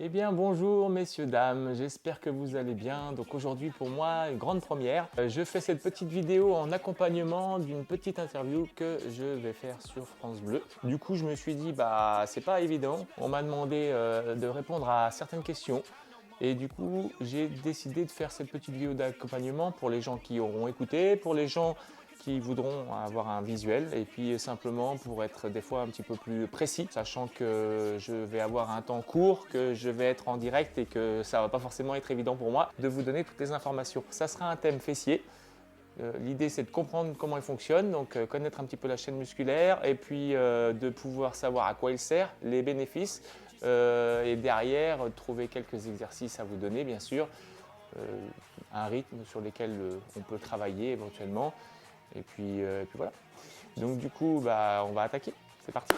Eh bien bonjour messieurs, dames, j'espère que vous allez bien. Donc aujourd'hui pour moi, une grande première. Je fais cette petite vidéo en accompagnement d'une petite interview que je vais faire sur France Bleu. Du coup je me suis dit, c'est pas évident. On m'a demandé de répondre à certaines questions. Et du coup, j'ai décidé de faire cette petite vidéo d'accompagnement pour les gens qui auront écouté, pour les gens qui voudront avoir un visuel et puis simplement pour être des fois un petit peu plus précis, sachant que je vais avoir un temps court, que je vais être en direct et que ça va pas forcément être évident pour moi de vous donner toutes les informations. Ça sera un thème fessier. L'idée c'est de comprendre comment il fonctionne, donc connaître un petit peu la chaîne musculaire et puis de pouvoir savoir à quoi il sert, les bénéfices et derrière trouver quelques exercices à vous donner bien sûr, un rythme sur lequel on peut travailler éventuellement et puis voilà. Donc du coup on va attaquer, c'est parti.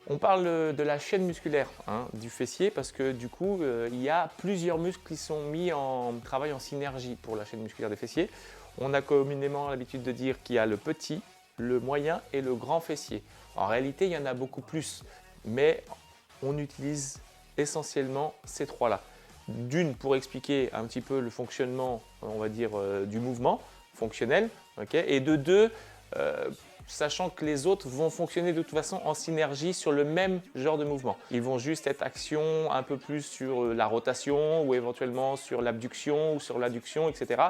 On parle de la chaîne musculaire du fessier parce que du coup il y a plusieurs muscles qui sont mis en travail en synergie pour la chaîne musculaire des fessiers. On a communément l'habitude de dire qu'il y a le petit, le moyen et le grand fessier. En réalité il y en a beaucoup plus, mais on utilise essentiellement ces trois-là. D'une pour expliquer un petit peu le fonctionnement, on va dire, du mouvement fonctionnel, et de deux, sachant que les autres vont fonctionner de toute façon en synergie sur le même genre de mouvement. Ils vont juste être action un peu plus sur la rotation ou éventuellement sur l'abduction ou sur l'adduction, etc.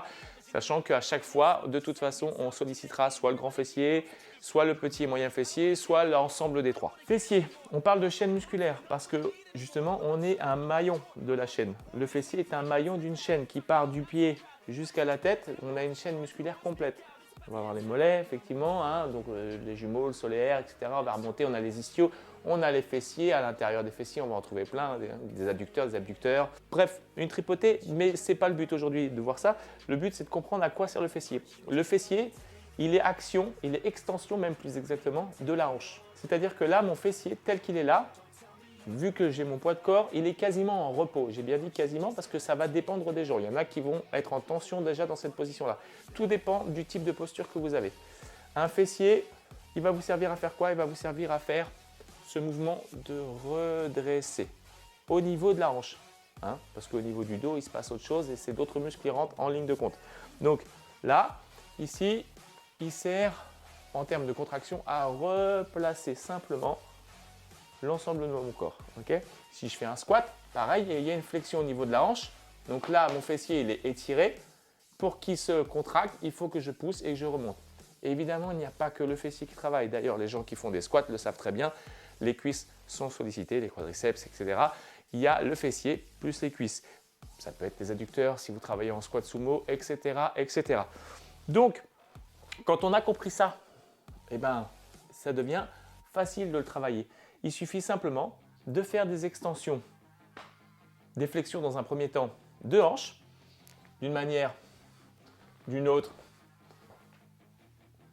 Sachant qu'à chaque fois, de toute façon, on sollicitera soit le grand fessier, soit le petit et moyen fessier, soit l'ensemble des trois. Fessier, on parle de chaîne musculaire parce que justement, on est un maillon de la chaîne. Le fessier est un maillon d'une chaîne qui part du pied jusqu'à la tête. On a une chaîne musculaire complète. On va avoir les mollets, effectivement, donc les jumeaux, le solaire, etc. On va remonter, on a les ischios, on a les fessiers. À l'intérieur des fessiers, on va en trouver plein, des adducteurs, des abducteurs. Bref, une tripotée, mais ce n'est pas le but aujourd'hui de voir ça. Le but, c'est de comprendre à quoi sert le fessier. Le fessier, il est action, il est extension même plus exactement, de la hanche. C'est-à-dire que là, mon fessier, tel qu'il est là, vu que j'ai mon poids de corps, il est quasiment en repos. J'ai bien dit quasiment parce que ça va dépendre des gens. Il y en a qui vont être en tension déjà dans cette position-là. Tout dépend du type de posture que vous avez. Un fessier, il va vous servir à faire quoi? Il va vous servir à faire ce mouvement de redresser au niveau de la hanche. Parce qu'au niveau du dos, il se passe autre chose et c'est d'autres muscles qui rentrent en ligne de compte. Donc là, ici, il sert en termes de contraction à replacer simplement l'ensemble de mon corps. Si je fais un squat, pareil, il y a une flexion au niveau de la hanche. Donc là, mon fessier il est étiré. Pour qu'il se contracte, il faut que je pousse et que je remonte. Et évidemment, il n'y a pas que le fessier qui travaille. D'ailleurs, les gens qui font des squats le savent très bien. Les cuisses sont sollicitées, les quadriceps, etc. Il y a le fessier plus les cuisses. Ça peut être les adducteurs si vous travaillez en squat sumo, etc., etc. Donc, quand on a compris ça, ça devient facile de le travailler. Il suffit simplement de faire des extensions, des flexions dans un premier temps de hanches, d'une manière, d'une autre,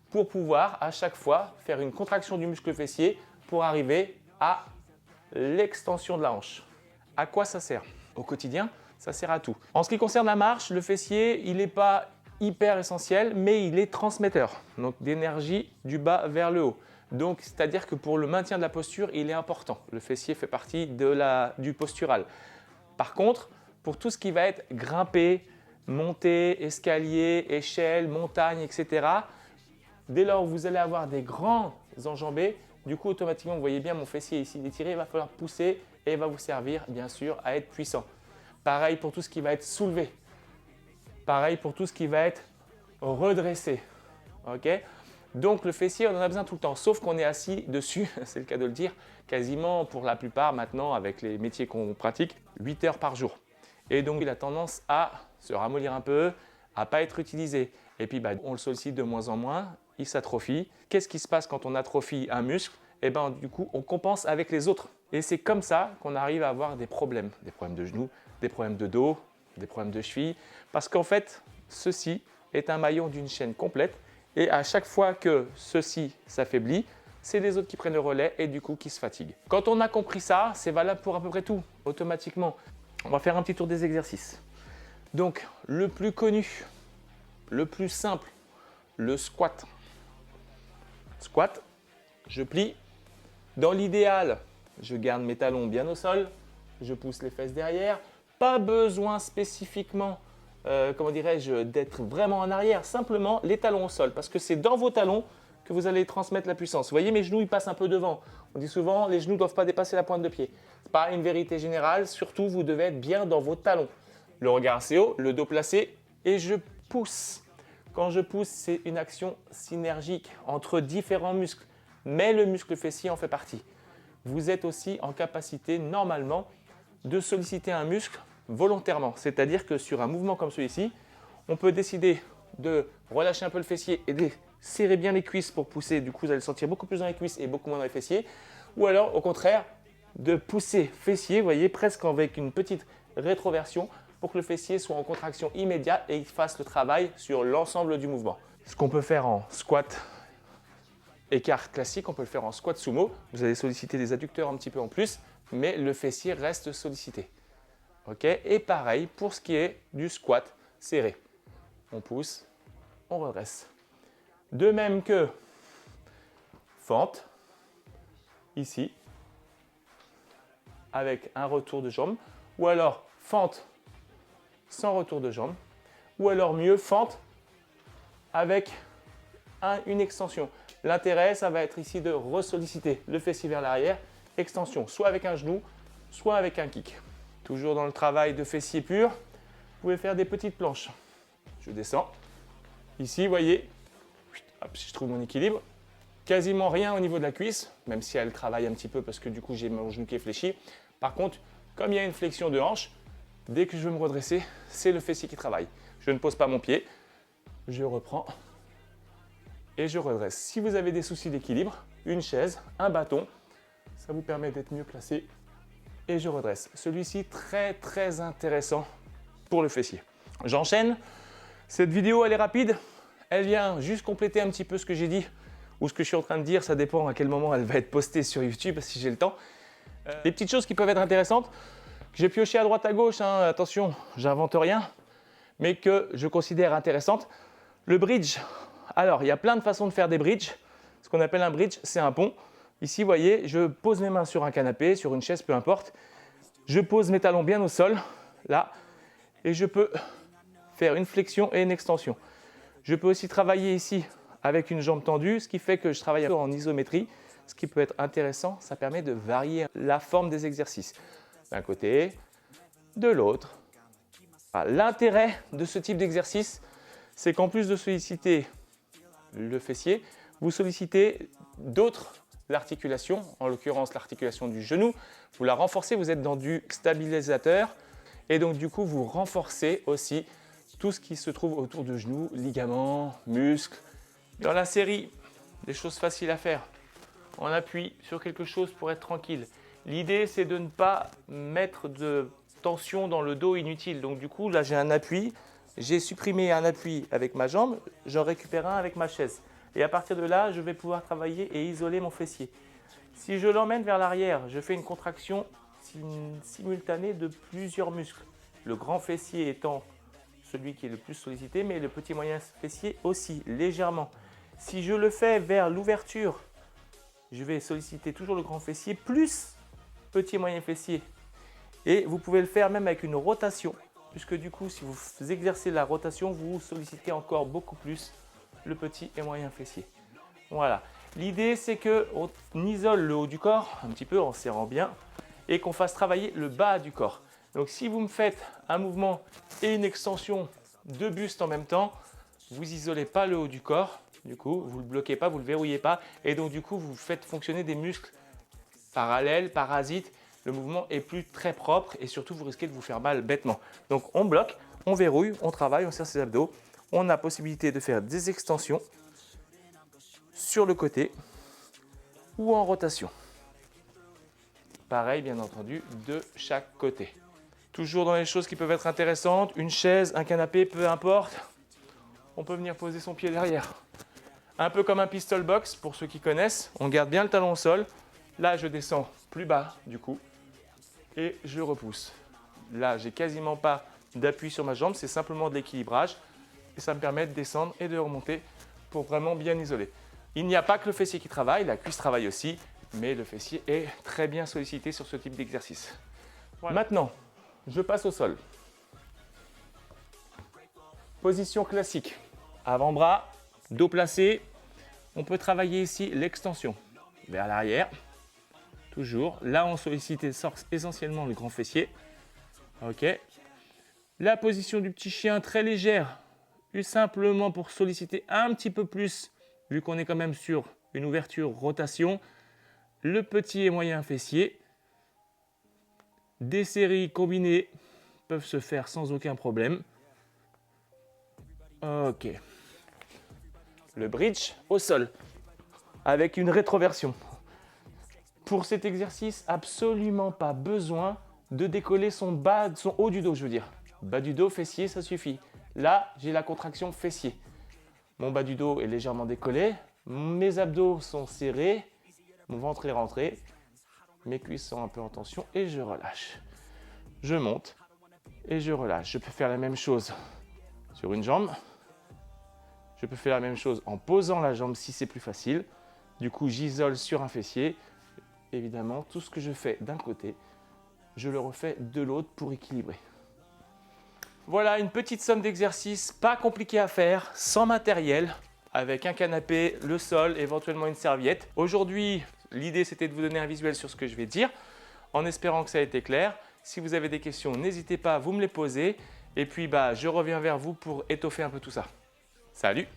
pour pouvoir à chaque fois faire une contraction du muscle fessier pour arriver à l'extension de la hanche. À quoi ça sert? Au quotidien, ça sert à tout. En ce qui concerne la marche, le fessier, il n'est pas hyper essentiel, mais il est transmetteur donc d'énergie du bas vers le haut. Donc, c'est-à-dire que pour le maintien de la posture, il est important. Le fessier fait partie du postural. Par contre, pour tout ce qui va être grimper, monter, escalier, échelle, montagne, etc., dès lors où vous allez avoir des grands enjambés, du coup, automatiquement, vous voyez bien mon fessier ici étiré, il va falloir pousser et il va vous servir, bien sûr, à être puissant. Pareil pour tout ce qui va être soulevé. Pareil pour tout ce qui va être redressé. Donc le fessier, on en a besoin tout le temps, sauf qu'on est assis dessus, c'est le cas de le dire, quasiment pour la plupart maintenant avec les métiers qu'on pratique, 8 heures par jour. Et donc il a tendance à se ramollir un peu, à ne pas être utilisé. Et puis on le sollicite de moins en moins, il s'atrophie. Qu'est-ce qui se passe quand on atrophie un muscle? Du coup, on compense avec les autres. Et c'est comme ça qu'on arrive à avoir des problèmes de genoux, des problèmes de dos, des problèmes de cheville, parce qu'en fait, ceci est un maillon d'une chaîne complète. Et à chaque fois que ceci s'affaiblit, c'est les autres qui prennent le relais et du coup qui se fatiguent. Quand on a compris ça, c'est valable pour à peu près tout, automatiquement. On va faire un petit tour des exercices. Donc, le plus connu, le plus simple, le squat. Squat, je plie. Dans l'idéal, je garde mes talons bien au sol. je pousse les fesses derrière. Pas besoin spécifiquement, comment dirais-je, d'être vraiment en arrière, simplement les talons au sol, parce que c'est dans vos talons que vous allez transmettre la puissance. Vous voyez, mes genoux, ils passent un peu devant. On dit souvent, les genoux ne doivent pas dépasser la pointe de pied. Ce n'est pas une vérité générale, surtout vous devez être bien dans vos talons. Le regard assez haut, le dos placé, et je pousse. Quand je pousse, c'est une action synergique entre différents muscles, mais le muscle fessier en fait partie. Vous êtes aussi en capacité, normalement, de solliciter un muscle volontairement. C'est-à-dire que sur un mouvement comme celui-ci, on peut décider de relâcher un peu le fessier et de serrer bien les cuisses pour pousser. Du coup, vous allez le sentir beaucoup plus dans les cuisses et beaucoup moins dans les fessiers. Ou alors, au contraire, de pousser fessier, vous voyez, presque avec une petite rétroversion pour que le fessier soit en contraction immédiate et il fasse le travail sur l'ensemble du mouvement. Ce qu'on peut faire en squat écart classique, on peut le faire en squat sumo. Vous allez solliciter les adducteurs un petit peu en plus, mais le fessier reste sollicité. Ok, et pareil pour ce qui est du squat serré. On pousse, on redresse. De même que fente, ici, avec un retour de jambe, ou alors fente sans retour de jambe, ou alors mieux fente avec une extension. L'intérêt, ça va être ici de ressolliciter le fessier vers l'arrière, extension, soit avec un genou, soit avec un kick. Toujours dans le travail de fessier pur, vous pouvez faire des petites planches. Je descends. Ici, vous voyez, hop, si je trouve mon équilibre, quasiment rien au niveau de la cuisse, même si elle travaille un petit peu parce que du coup, j'ai mon genou qui est fléchi. Par contre, comme il y a une flexion de hanche, dès que je veux me redresser, c'est le fessier qui travaille. Je ne pose pas mon pied, je reprends et je redresse. Si vous avez des soucis d'équilibre, une chaise, un bâton, ça vous permet d'être mieux placé. Et je redresse. Celui-ci, très intéressant pour le fessier. J'enchaîne. Cette vidéo, elle est rapide. Elle vient juste compléter un petit peu ce que j'ai dit ou ce que je suis en train de dire. Ça dépend à quel moment elle va être postée sur YouTube, si j'ai le temps. Des petites choses qui peuvent être intéressantes, que j'ai pioché à droite à gauche. Hein, attention, j'invente rien, mais que je considère intéressantes. Le bridge. Alors, il y a plein de façons de faire des bridges. Ce qu'on appelle un bridge, c'est un pont. Ici, vous voyez, je pose mes mains sur un canapé, sur une chaise, peu importe. Je pose mes talons bien au sol, là, et je peux faire une flexion et une extension. Je peux aussi travailler ici avec une jambe tendue, ce qui fait que je travaille un peu en isométrie. Ce qui peut être intéressant, ça permet de varier la forme des exercices. D'un côté, de l'autre. L'intérêt de ce type d'exercice, c'est qu'en plus de solliciter le fessier, vous sollicitez d'autres l'articulation, en l'occurrence l'articulation du genou, vous la renforcez, vous êtes dans du stabilisateur et donc du coup vous renforcez aussi tout ce qui se trouve autour du genou, ligaments, muscles. Dans la série, des choses faciles à faire, on appuie sur quelque chose pour être tranquille. L'idée c'est de ne pas mettre de tension dans le dos inutile, donc du coup là j'ai un appui, j'ai supprimé un appui avec ma jambe, j'en récupère un avec ma chaise. Et à partir de là, je vais pouvoir travailler et isoler mon fessier. Si je l'emmène vers l'arrière, je fais une contraction simultanée de plusieurs muscles. Le grand fessier étant celui qui est le plus sollicité, mais le petit moyen fessier aussi, légèrement. Si je le fais vers l'ouverture, je vais solliciter toujours le grand fessier plus petit moyen fessier. Et vous pouvez le faire même avec une rotation, puisque du coup, si vous exercez la rotation, vous sollicitez encore beaucoup plus le petit et moyen fessier. Voilà. L'idée, c'est qu'on isole le haut du corps, un petit peu en serrant bien, et qu'on fasse travailler le bas du corps. Donc, si vous me faites un mouvement et une extension de buste en même temps, vous n'isolez pas le haut du corps. Du coup, vous ne le bloquez pas, vous ne le verrouillez pas. Et donc, du coup, vous faites fonctionner des muscles parallèles, parasites. Le mouvement est plus très propre et surtout, vous risquez de vous faire mal bêtement. Donc, on bloque, on verrouille, on travaille, on serre ses abdos. On a possibilité de faire des extensions sur le côté ou en rotation. Pareil, bien entendu, de chaque côté. Toujours dans les choses qui peuvent être intéressantes, une chaise, un canapé, peu importe. On peut venir poser son pied derrière. Un peu comme un pistol box, pour ceux qui connaissent. On garde bien le talon au sol. Là, je descends plus bas, du coup, et je repousse. Là, j'ai quasiment pas d'appui sur ma jambe, c'est simplement de l'équilibrage. Et ça me permet de descendre et de remonter pour vraiment bien isoler. Il n'y a pas que le fessier qui travaille, la cuisse travaille aussi, mais le fessier est très bien sollicité sur ce type d'exercice. Voilà. Maintenant, je passe au sol. Position classique. Avant-bras, dos placé. On peut travailler ici l'extension vers l'arrière. Toujours. Là, on sollicite essentiellement le grand fessier. Ok. La position du petit chien, très légère. Simplement pour solliciter un petit peu plus, vu qu'on est quand même sur une ouverture rotation. Le petit et moyen fessier. Des séries combinées peuvent se faire sans aucun problème. Ok. Le bridge au sol avec une rétroversion. Pour cet exercice, absolument pas besoin de décoller son haut du dos, je veux dire. Bas du dos, fessier, ça suffit. Là, j'ai la contraction fessier. Mon bas du dos est légèrement décollé, mes abdos sont serrés, mon ventre est rentré, mes cuisses sont un peu en tension et je relâche. Je monte et je relâche. Je peux faire la même chose sur une jambe. Je peux faire la même chose en posant la jambe si c'est plus facile. Du coup, j'isole sur un fessier. Évidemment, tout ce que je fais d'un côté, je le refais de l'autre pour équilibrer. Voilà une petite somme d'exercices, pas compliqué à faire, sans matériel, avec un canapé, le sol, éventuellement une serviette. Aujourd'hui, l'idée c'était de vous donner un visuel sur ce que je vais dire, en espérant que ça ait été clair. Si vous avez des questions, n'hésitez pas à vous me les poser. Et puis, je reviens vers vous pour étoffer un peu tout ça. Salut!